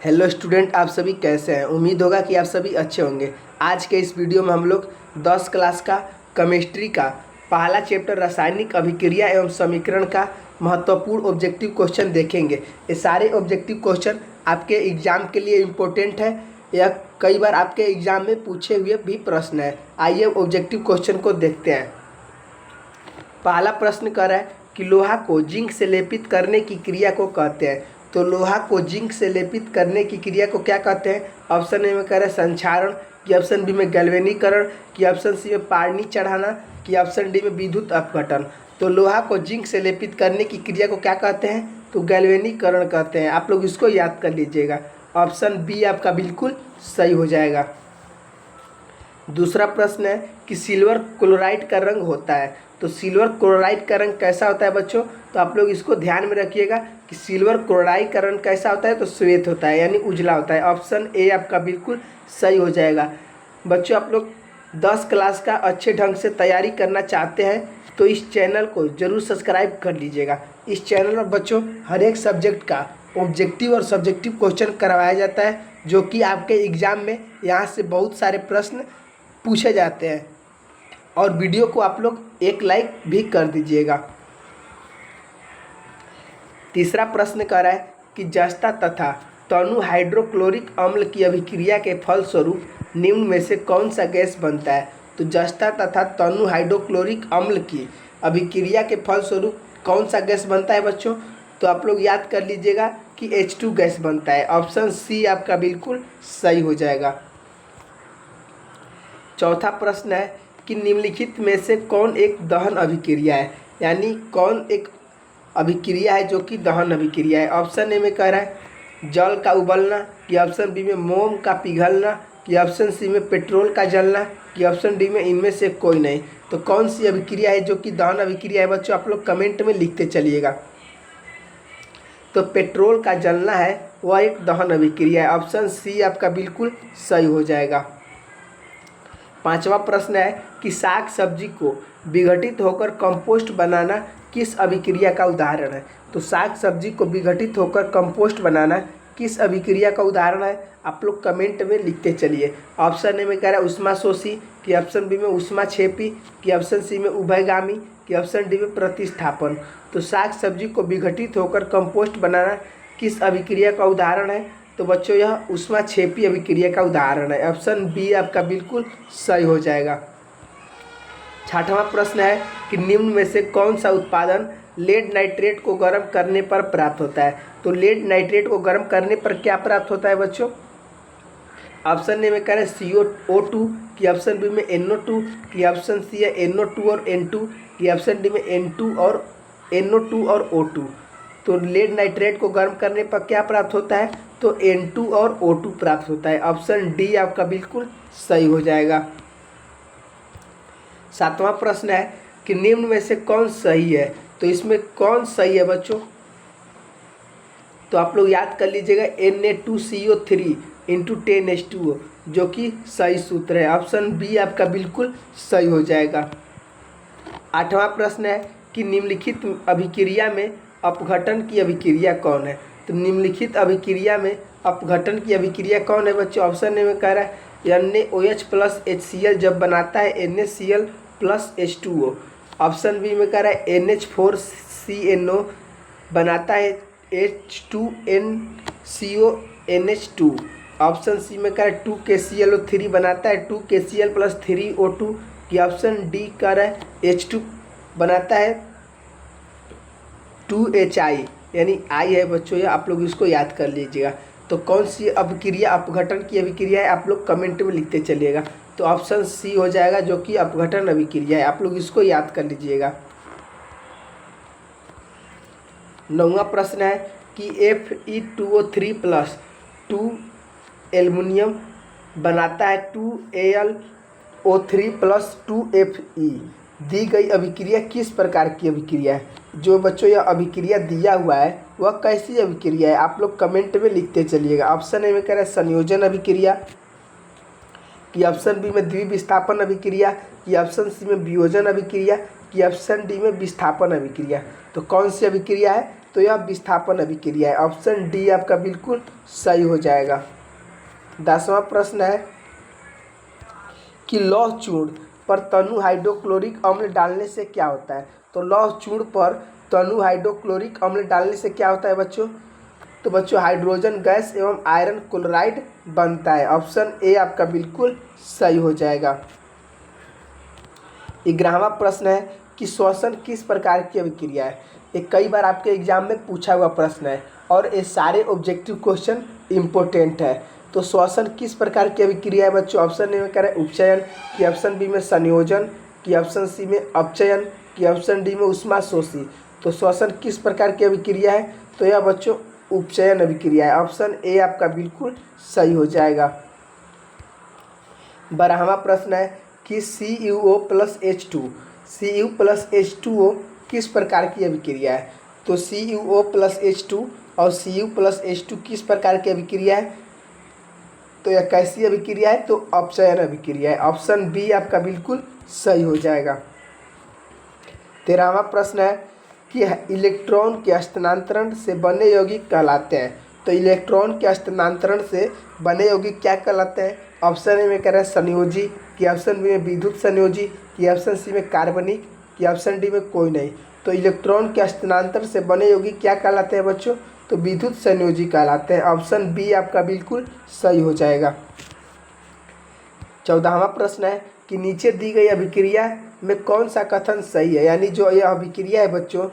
Hello student, आप सभी कैसे हैं। उम्मीद होगा कि आप सभी अच्छे होंगे। आज के इस वीडियो में हम लोग 10 क्लास का केमिस्ट्री का पहला चैप्टर रासायनिक अभिक्रिया एवं समीकरण का महत्वपूर्ण ऑब्जेक्टिव क्वेश्चन देखेंगे। ये सारे ऑब्जेक्टिव क्वेश्चन आपके एग्जाम के लिए इम्पोर्टेंट है या कई बार आपके एग्जाम में पूछे हुए भी प्रश्न है। आइए ऑब्जेक्टिव क्वेश्चन को देखते हैं। पहला प्रश्न कर रहा है कि लोहा को जिंक से लेपित करने की क्रिया को कहते हैं। तो लोहा को जिंक से लेपित करने की क्रिया को क्या कहते हैं। ऑप्शन ए में कह रहे हैं संक्षारण, कि ऑप्शन बी में गैल्वेनीकरण, कि ऑप्शन सी में पानी चढ़ाना, कि ऑप्शन डी में विद्युत अपघटन। तो लोहा को जिंक से लेपित करने की क्रिया को क्या कहते हैं, तो गैल्वेनीकरण कहते हैं। आप लोग इसको याद कर लीजिएगा। ऑप्शन बी आपका बिल्कुल सही हो जाएगा। दूसरा प्रश्न है कि सिल्वर क्लोराइड का रंग होता है। तो सिल्वर क्लोराइड का रंग कैसा होता है बच्चों, तो आप लोग इसको ध्यान में रखिएगा कि सिल्वर क्लोराइड का रंग कैसा होता है, तो श्वेत होता है यानी उजला होता है। ऑप्शन ए आपका बिल्कुल सही हो जाएगा। बच्चों, आप लोग 10 क्लास का अच्छे ढंग से तैयारी करना चाहते हैं तो इस चैनल को ज़रूर सब्सक्राइब कर लीजिएगा। इस चैनल पर बच्चों हर एक सब्जेक्ट का ऑब्जेक्टिव और सब्जेक्टिव क्वेश्चन करवाया जाता है, जो कि आपके एग्ज़ाम में यहाँ से बहुत सारे प्रश्न पूछे जाते हैं। और वीडियो को आप लोग एक लाइक भी कर दीजिएगा। तीसरा प्रश्न कह रहा है कि जस्ता तथा तनु हाइड्रोक्लोरिक अम्ल की अभिक्रिया के फलस्वरूप निम्न में से कौन सा गैस बनता है। तो जस्ता तथा तनु हाइड्रोक्लोरिक अम्ल की अभिक्रिया के फलस्वरूप कौन सा गैस बनता है बच्चों, तो आप लोग याद कर लीजिएगा कि H2 गैस बनता है। ऑप्शन सी आपका बिल्कुल सही हो जाएगा। चौथा प्रश्न है कि निम्नलिखित में से कौन एक दहन अभिक्रिया है, यानी कौन एक अभिक्रिया है जो कि दहन अभिक्रिया है। ऑप्शन ए में कह रहा है जल का उबलना, कि ऑप्शन बी में मोम का पिघलना, कि ऑप्शन सी में पेट्रोल का जलना, कि ऑप्शन डी में इनमें से कोई नहीं। तो कौन सी अभिक्रिया है जो कि दहन अभिक्रिया है बच्चों, आप लोग कमेंट में लिखते चलिएगा। तो पेट्रोल का जलना है वह एक दहन अभिक्रिया है। ऑप्शन सी आपका बिल्कुल सही हो जाएगा। पांचवा प्रश्न है कि साग सब्जी को विघटित होकर कंपोस्ट बनाना किस अभिक्रिया का उदाहरण है। तो साग सब्जी को विघटित होकर कंपोस्ट बनाना किस अभिक्रिया का उदाहरण है, आप लोग कमेंट में लिखते चलिए। ऑप्शन ए में कह रहा है ऊष्माशोषी, कि ऑप्शन बी में ऊष्माक्षेपी, कि ऑप्शन सी में उभयगामी, कि ऑप्शन डी में प्रतिस्थापन। तो साग सब्जी को विघटित होकर कंपोस्ट बनाना किस अभिक्रिया का उदाहरण है, तो बच्चों यह ऊष्माक्षेपी अभिक्रिया का उदाहरण है। ऑप्शन बी आपका बिल्कुल सही हो जाएगा। छठवां प्रश्न है कि निम्न में से कौन सा उत्पादन लेड नाइट्रेट को गर्म करने पर प्राप्त होता है। तो लेड नाइट्रेट को गर्म करने पर क्या प्राप्त होता है बच्चों। ऑप्शन ए में कह रहे हैं CO2, कि ऑप्शन बी में NO2, कि ऑप्शन सी है NO2 और N2, कि ऑप्शन डी में N2 और NO2 और O2। तो लेड नाइट्रेट को गर्म करने पर क्या प्राप्त होता है, तो N2 और O2 प्राप्त होता है। ऑप्शन डी आपका बिल्कुल सही हो जाएगा। सातवां प्रश्न है कि निम्न में से कौन सही है। तो इसमें कौन सही है बच्चों, तो आप लोग याद कर लीजिएगा Na2CO3 × 10H2O, जो कि सही सूत्र है। ऑप्शन बी आपका बिल्कुल सही हो जाएगा। आठवां प्रश्न है कि निम्नलिखित अभिक्रिया में अपघटन की अभिक्रिया कौन है। तो निम्नलिखित अभिक्रिया में अपघटन की अभिक्रिया कौन है बच्चों। ऑप्शन ए में कह रहा है NaOH + HCl जब बनाता है NaCl + H2O। ऑप्शन बी में कह रहा है NH4CNO बनाता है H2NCO NH2। ऑप्शन सी में कह रहा है 2KClO3 बनाता है 2KCl + 3O2, की ऑप्शन डी कह रहा है H2 बनाता है 2HI यानी I है बच्चों, ये आप लोग इसको याद कर लीजिएगा। तो कौन सी अभिक्रिया अपघटन की अभिक्रिया है, आप लोग कमेंट में लिखते चलिएगा। तो ऑप्शन सी हो जाएगा जो कि अपघटन अभिक्रिया है, आप लोग इसको याद कर लीजिएगा। नौवां प्रश्न है कि Fe2O3 + 2 एल्युमिनियम बनाता है 2Al O3 + 2Fe। दी गई अभिक्रिया किस प्रकार की अभिक्रिया है। जो बच्चों यह अभिक्रिया दिया हुआ है वह कैसी अभिक्रिया है, आप लोग कमेंट में लिखते चलिएगा। ऑप्शन ए में कह रहा है संयोजन अभिक्रिया, कि ऑप्शन बी में द्विविस्थापन अभिक्रिया, कि ऑप्शन सी में वियोजन अभिक्रिया, कि ऑप्शन डी में विस्थापन अभिक्रिया। तो कौन सी अभिक्रिया है, तो यह विस्थापन अभिक्रिया है। ऑप्शन डी आपका बिल्कुल सही हो जाएगा। 10वां प्रश्न है कि लौह चूर्ण पर तनु हाइड्रोक्लोरिक अम्ल डालने से क्या होता है। तो लौह चूर्ण पर तनु हाइड्रोक्लोरिक अम्ल डालने से क्या होता है बच्चों। तो बच्चों हाइड्रोजन गैस एवं आयरन क्लोराइड बनता है। ऑप्शन ए आपका बिल्कुल सही हो जाएगा। 11वां प्रश्न है कि श्वसन किस प्रकार की अभिक्रिया है। ये कई बार आपके एग्जाम में पूछा हुआ प्रश्न है और ये सारे ऑब्जेक्टिव क्वेश्चन इम्पोर्टेंट है। तो श्वसन किस प्रकार की अभिक्रिया है बच्चों। ऑप्शन ए में कह रहे हैं उपचयन, कि ऑप्शन बी में संयोजन, कि ऑप्शन सी में अपचयन, कि ऑप्शन डी में ऊष्माशोषी। तो श्वसन किस प्रकार की अभिक्रिया है। तो यह बच्चों उपचयन अभिक्रिया है। ऑप्शन ए आपका बिल्कुल सही हो जाएगा। 12वां प्रश्न है कि CuO plus H2 Cu plus H2O किस प्रकार की अभिक्रिया है। तो CuO प्लस H2 और Cu प्लस H2 किस प्रकार की अभिक्रिया है। तो यह कैसी अभिक्रिया है। तो अपचयन अभिक्रिया है। ऑप्शन बी आपका बिल्कुल सही हो जाएगा। 13वां प्रश्न है कि इलेक्ट्रॉन के हस्तांतरण से बने यौगिक कहलाते हैं। तो इलेक्ट्रॉन के हस्तांतरण से बने यौगिक क्या कहलाते हैं। ऑप्शन ए में कह रहे हैं संयोजी, कि ऑप्शन बी में विद्युत संयोजी, कि ऑप्शन सी में कार्बनिक, कि ऑप्शन डी में कोई नहीं। तो इलेक्ट्रॉन के हस्तांतरण से बने यौगिक क्या कहलाते हैं बच्चों। तो विद्युत संयोजी कहलाते हैं। ऑप्शन बी आपका बिल्कुल सही हो जाएगा। 14वां प्रश्न है कि नीचे दी गई अभिक्रिया में कौन सा कथन सही है। यानी जो यह अभिक्रिया है बच्चों,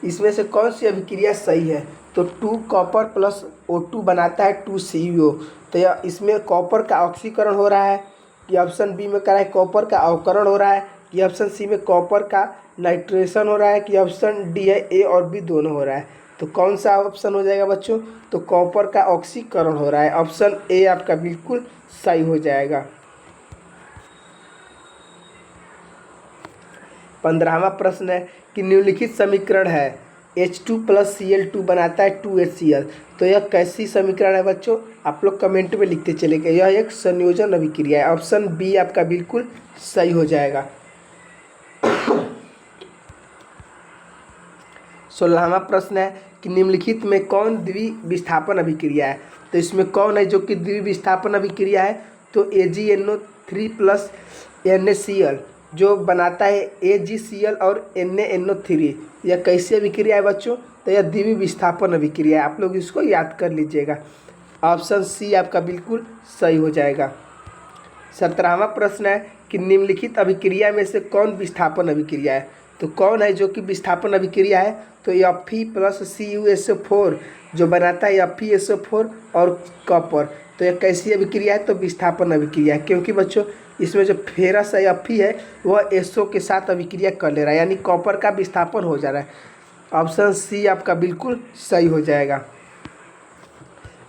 इसमें से कौन सी अभिक्रिया सही है। तो 2 कॉपर प्लस O2 बनाता है 2 CuO। तो यह इसमें कॉपर का ऑक्सीकरण हो रहा है, कि ऑप्शन बी में कह रहा है कॉपर का अवकरण हो रहा है, कि ऑप्शन सी में कॉपर का नाइट्रेशन हो रहा है, कि ऑप्शन डी है ए और बी दोनों हो रहा है। तो कौन सा ऑप्शन हो जाएगा बच्चों। तो कॉपर का ऑक्सीकरण हो रहा है। ऑप्शन ए आपका बिल्कुल सही हो जाएगा। 15वां प्रश्न है कि निम्नलिखित समीकरण है H2 प्लस Cl2 बनाता है 2HCl। तो यह कैसी समीकरण है बच्चों। आप लोग कमेंट में लिखते चले गए। यह एक संयोजन अभिक्रिया है। ऑप्शन बी आपका बिल्कुल सही हो जाएगा। 16वां प्रश्न है कि निम्नलिखित में कौन द्विविस्थापन अभिक्रिया है। तो इसमें कौन है जो कि द्विविस्थापन अभिक्रिया है। तो AgNO3 प्लस NaCl जो बनाता है AgCl और NaNO3। यह कैसी अभिक्रिया है बच्चों। तो यह द्विविस्थापन अभिक्रिया है। आप लोग इसको याद कर लीजिएगा। ऑप्शन सी आपका बिल्कुल सही हो जाएगा। 17वां प्रश्न है कि निम्नलिखित अभिक्रिया में से कौन विस्थापन अभिक्रिया है। तो कौन है जो कि विस्थापन अभिक्रिया है। तो Fe प्लस CuSO4 जो बनाता है FeSO4 और कॉपर। तो यह कैसी अभिक्रिया है। तो विस्थापन अभिक्रिया है, क्योंकि बच्चों इसमें जो फेरस है Fe है वह SO के साथ अभिक्रिया कर ले रहा है, यानी कॉपर का विस्थापन हो जा रहा है। ऑप्शन सी आपका बिल्कुल सही हो जाएगा।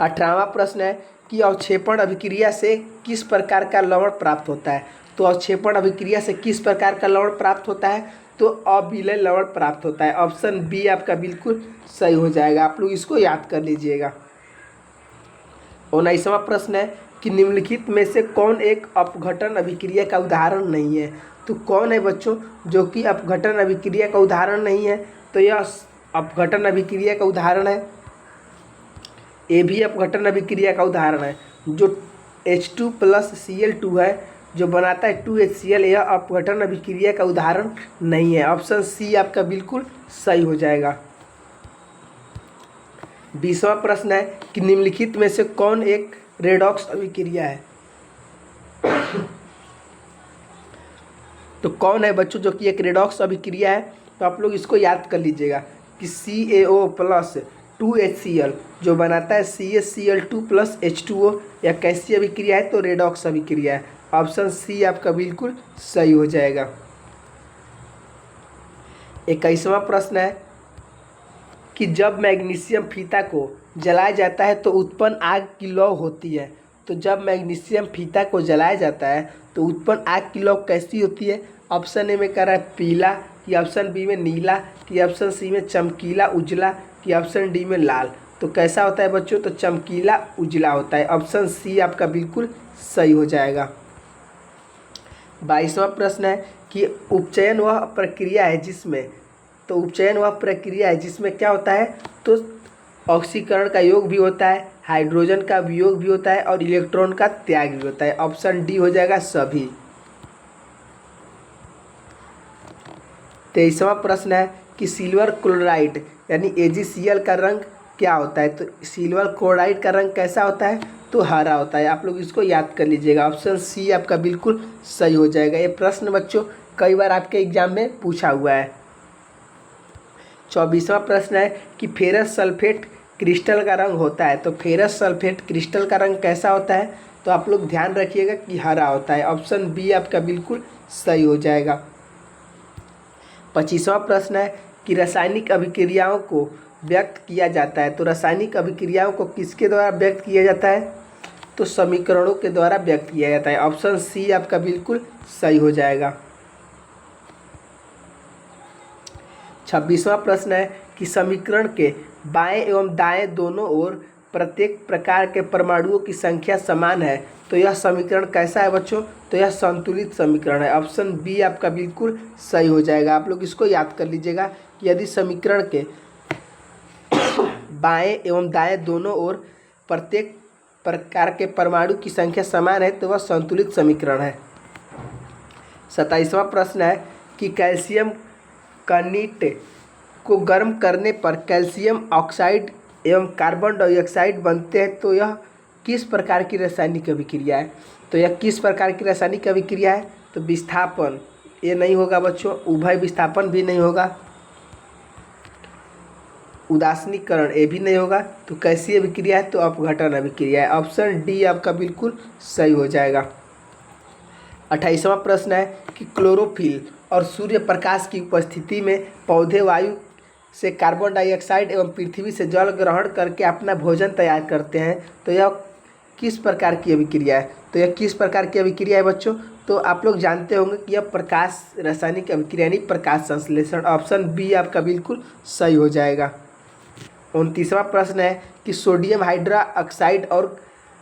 18वां प्रश्न है कि अवक्षेपण अभिक्रिया से किस प्रकार का लवण प्राप्त होता है। तो अवक्षेपण अभिक्रिया से किस प्रकार का लवण प्राप्त होता है। तो अविलय लवण प्राप्त होता है। ऑप्शन बी आपका बिल्कुल सही हो जाएगा। आप लोग इसको याद कर लीजिएगा। 19वां प्रश्न है कि निम्नलिखित में से कौन एक अपघटन अभिक्रिया का उदाहरण नहीं है। तो कौन है बच्चों जो कि अपघटन अभिक्रिया का उदाहरण नहीं है। तो यह अपघटन अभिक्रिया का उदाहरण है। ये भी अपघटन अभिक्रिया का उदाहरण है। जो H2 प्लस Cl2 है जो बनाता है 2HCl, यह अपघटन अभिक्रिया का उदाहरण नहीं है। ऑप्शन सी आपका बिल्कुल सही हो जाएगा। 20वां प्रश्न है कि निम्नलिखित में से कौन एक रेडॉक्स अभिक्रिया है। तो कौन है बच्चों जो कि एक रेडॉक्स अभिक्रिया है। तो आप लोग इसको याद कर लीजिएगा कि CaO प्लस 2HCl जो बनाता है CaCl2 प्लस H2O। यह कैसी अभिक्रिया है। तो रेडॉक्स अभिक्रिया है। ऑप्शन सी आपका बिल्कुल सही हो जाएगा। 21वां प्रश्न है कि जब मैग्नीशियम फीता को जलाया जाता है तो उत्पन्न आग की लौ होती है। तो जब मैग्नीशियम फीता को जलाया जाता है तो उत्पन्न आग की लौ कैसी होती है। ऑप्शन ए में कह रहा है पीला, कि ऑप्शन बी में नीला, कि ऑप्शन सी में चमकीला उजला, कि ऑप्शन डी में लाल। तो कैसा होता है बच्चों। तो चमकीला उजला होता है। ऑप्शन सी आपका बिल्कुल सही हो जाएगा। 22वां प्रश्न है कि उपचयन वह प्रक्रिया है जिसमें तो उपचयन वह प्रक्रिया है जिसमें क्या होता है, तो ऑक्सीकरण का योग भी होता है, हाइड्रोजन का वियोग भी होता है और इलेक्ट्रॉन का त्याग भी होता है। ऑप्शन डी हो जाएगा सभी। 23वां प्रश्न है कि सिल्वर क्लोराइड यानी AgCl का रंग क्या होता है। तो सिल्वर क्लोराइड का रंग कैसा होता है, तो हरा होता है। आप लोग इसको याद कर लीजिएगा। ऑप्शन सी आपका बिल्कुल सही हो जाएगा। ये प्रश्न बच्चों कई बार आपके एग्जाम में पूछा हुआ है। 24वां प्रश्न है कि फेरस सल्फेट क्रिस्टल का रंग होता है। तो फेरस सल्फेट क्रिस्टल का रंग कैसा होता है, तो आप लोग ध्यान रखिएगा कि हरा होता है। ऑप्शन बी आपका बिल्कुल सही हो जाएगा। 25वां प्रश्न है कि रासायनिक अभिक्रियाओं को व्यक्त किया जाता है। तो रासायनिक अभिक्रियाओं को किसके द्वारा व्यक्त किया जाता है, तो समीकरणों के द्वारा व्यक्त किया जाता है। ऑप्शन सी आपका बिल्कुल सही हो जाएगा। 26वां प्रश्न है कि समीकरण के बाएं एवं दाएं दोनों ओर प्रत्येक प्रकार के परमाणुओं की संख्या समान है। तो यह समीकरण कैसा है बच्चों, तो यह संतुलित समीकरण है। ऑप्शन बी आपका बिल्कुल सही हो जाएगा। आप लोग इसको याद कर लीजिएगा कि यदि समीकरण के बाएं एवं दाएं दोनों ओर प्रत्येक प्रकार के परमाणु की संख्या समान है तो वह संतुलित समीकरण है। 27वां प्रश्न है कि कैल्शियम कार्बोनेट को गर्म करने पर कैल्शियम ऑक्साइड एवं कार्बन डाइऑक्साइड बनते हैं। तो यह किस प्रकार की रासायनिक अभिक्रिया है, तो यह किस प्रकार की रासायनिक अभिक्रिया है, तो विस्थापन ये नहीं होगा बच्चों, उभय विस्थापन भी नहीं होगा, उदासीनीकरण ये भी नहीं होगा। तो कैसी अभिक्रिया है, तो अपघटन अभिक्रिया है। ऑप्शन डी आपका बिल्कुल सही हो जाएगा। 28वां प्रश्न है कि क्लोरोफिल और सूर्य प्रकाश की उपस्थिति में पौधे वायु से कार्बन डाइऑक्साइड एवं पृथ्वी से जल ग्रहण करके अपना भोजन तैयार करते हैं। तो यह किस प्रकार की अभिक्रिया है, तो यह किस प्रकार की अभिक्रिया है बच्चों, तो आप लोग जानते होंगे कि यह प्रकाश रासायनिक अभिक्रिया यानी प्रकाश संश्लेषण। ऑप्शन बी आपका बिल्कुल सही हो जाएगा। 29वां प्रश्न है कि सोडियम हाइड्रोक्साइड और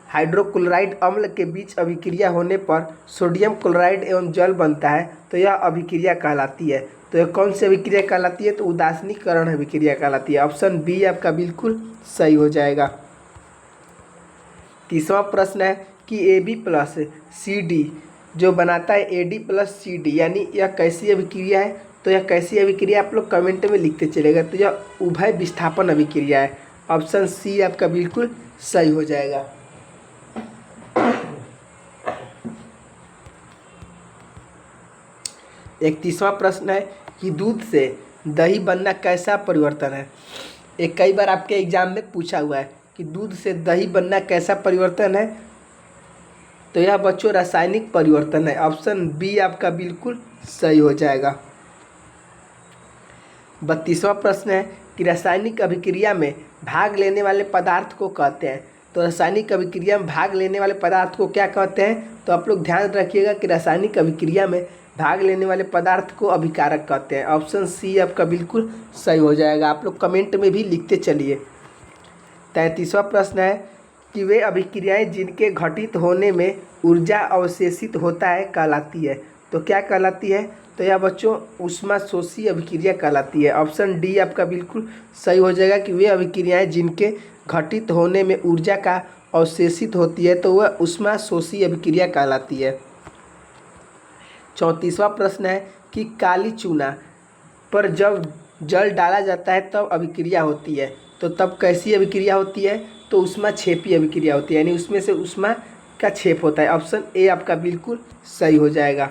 हाइड्रोक्लोराइड अम्ल के बीच अभिक्रिया होने पर सोडियम क्लोराइड एवं जल बनता है। तो यह अभिक्रिया कहलाती है। तो यह कौन सी अभिक्रिया कहलाती है, तो उदासीनीकरण अभिक्रिया कहलाती है। ऑप्शन बी आपका बिल्कुल सही हो जाएगा। 30वां प्रश्न है कि AB+CD जो बनाता है AD+CD यानी यह कैसी अभिक्रिया है। तो यह कैसी अभिक्रिया आप लोग कमेंट में लिखते चलेगा। तो यह उभय विस्थापन अभिक्रिया है। ऑप्शन सी आपका बिल्कुल सही हो जाएगा। एक 30वां प्रश्न है कि दूध से दही बनना कैसा परिवर्तन है। एक कई बार आपके एग्जाम में पूछा हुआ है कि दूध से दही बनना कैसा परिवर्तन है। तो यह बच्चों रासायनिक परिवर्तन है। ऑप्शन बी आपका बिल्कुल सही हो जाएगा। 32वां प्रश्न है कि रासायनिक अभिक्रिया में भाग लेने वाले पदार्थ को कहते हैं। तो रासायनिक अभिक्रिया में भाग लेने वाले पदार्थ को क्या कहते हैं, तो आप लोग ध्यान रखिएगा कि रासायनिक अभिक्रिया में भाग लेने वाले पदार्थ को अभिकारक कहते हैं। ऑप्शन सी आपका बिल्कुल सही हो जाएगा। आप लोग कमेंट में भी लिखते चलिए। 33वां प्रश्न है कि वे अभिक्रियाएं जिनके घटित होने में ऊर्जा अवशेषित होता है कहलाती है। तो क्या कहलाती है, तो यह बच्चों ऊष्माशोषी अभिक्रिया कहलाती है। ऑप्शन डी आपका बिल्कुल सही हो जाएगा कि वे अभिक्रियाएं जिनके घटित होने में ऊर्जा का अवशेषित होती है तो वह ऊष्माशोषी अभिक्रिया कहलाती है। 34वां प्रश्न है कि काली चूना पर जब जल डाला जाता है तब अभिक्रिया होती है। तो तब कैसी अभिक्रिया होती है, तो ऊष्माक्षेपी अभिक्रिया होती है, यानी उसमें से ऊष्मा का क्षेप होता है। ऑप्शन ए आपका बिल्कुल सही हो जाएगा।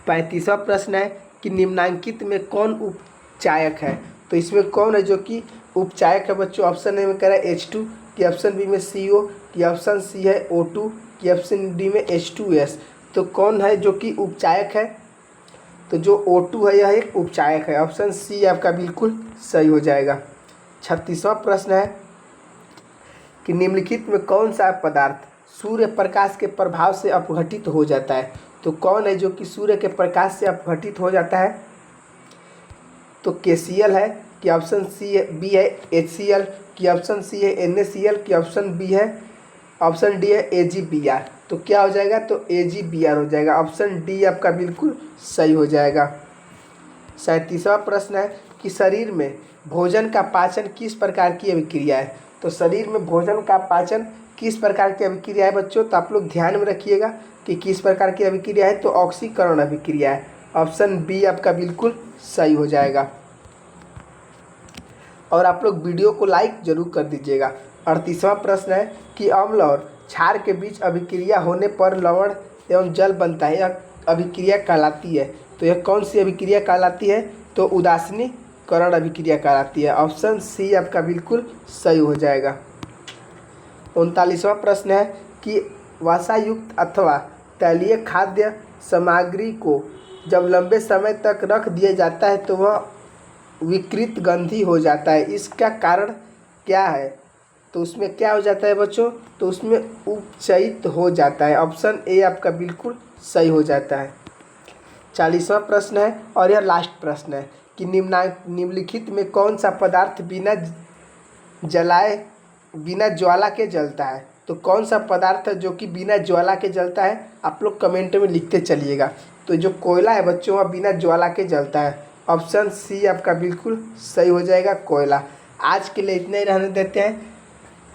35वां प्रश्न है कि निम्नांकित में कौन उपचायक है। तो इसमें कौन है जो कि उपचायक है बच्चों। ऑप्शन ए में कह रहा है H2, कि ऑप्शन बी में CO, कि ऑप्शन सी है O2, कि ऑप्शन डी में H2S। तो कौन है जो कि उपचायक है, तो जो O2 है यह एक उपचायक है। ऑप्शन सी आपका बिल्कुल सही हो जाएगा। 36वां प्रश्न है कि निम्नलिखित में कौन सा पदार्थ सूर्य प्रकाश के प्रभाव से अपघटित हो जाता है। तो कौन है जो कि सूर्य के प्रकाश से अपघटित हो जाता है, तो KCl है, कि ऑप्शन सी बी है HCl, कि ऑप्शन सी है NaCl, कि ऑप्शन डी है AgBr। तो क्या हो जाएगा, तो AgBr हो जाएगा। ऑप्शन डी आपका बिल्कुल सही हो जाएगा। 37वां प्रश्न है कि शरीर में भोजन का पाचन किस प्रकार की अभिक्रिया है। तो शरीर में भोजन का पाचन किस प्रकार की अभिक्रिया है बच्चों, तो आप लोग ध्यान में रखिएगा कि किस प्रकार की अभिक्रिया है, तो ऑक्सीकरण अभिक्रिया है। ऑप्शन बी आपका बिल्कुल सही हो जाएगा। और आप लोग वीडियो को लाइक जरूर कर दीजिएगा। 38वां प्रश्न है कि अम्ल और क्षार के बीच अभिक्रिया होने पर लवण एवं जल बनता है, यह अभिक्रिया कहलाती है। तो यह कौन सी अभिक्रिया कहलाती है, तो उदासीनीकरण अभिक्रिया कहलाती है। ऑप्शन सी आपका बिल्कुल सही हो जाएगा। 39वां प्रश्न है कि वसायुक्त अथवा तैलीय खाद्य सामग्री को जब लंबे समय तक रख दिया जाता है तो वह विकृत गंधी हो जाता है, इसका कारण क्या है। तो उसमें क्या हो जाता है बच्चों, तो उसमें उपचयित हो जाता है। ऑप्शन ए आपका बिल्कुल सही हो जाता है। 40वां प्रश्न है और यह लास्ट प्रश्न है कि निम्नलिखित में कौन सा पदार्थ बिना ज्वाला के जलता है। तो कौन सा पदार्थ जो कि बिना ज्वाला के जलता है, आप लोग कमेंट में लिखते चलिएगा। तो जो कोयला है बच्चों वह बिना ज्वाला के जलता है। ऑप्शन सी आपका बिल्कुल सही हो जाएगा, कोयला। आज के लिए इतना ही रहने देते हैं।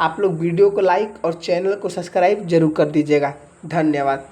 आप लोग वीडियो को लाइक और चैनल को सब्सक्राइब जरूर कर दीजिएगा। धन्यवाद।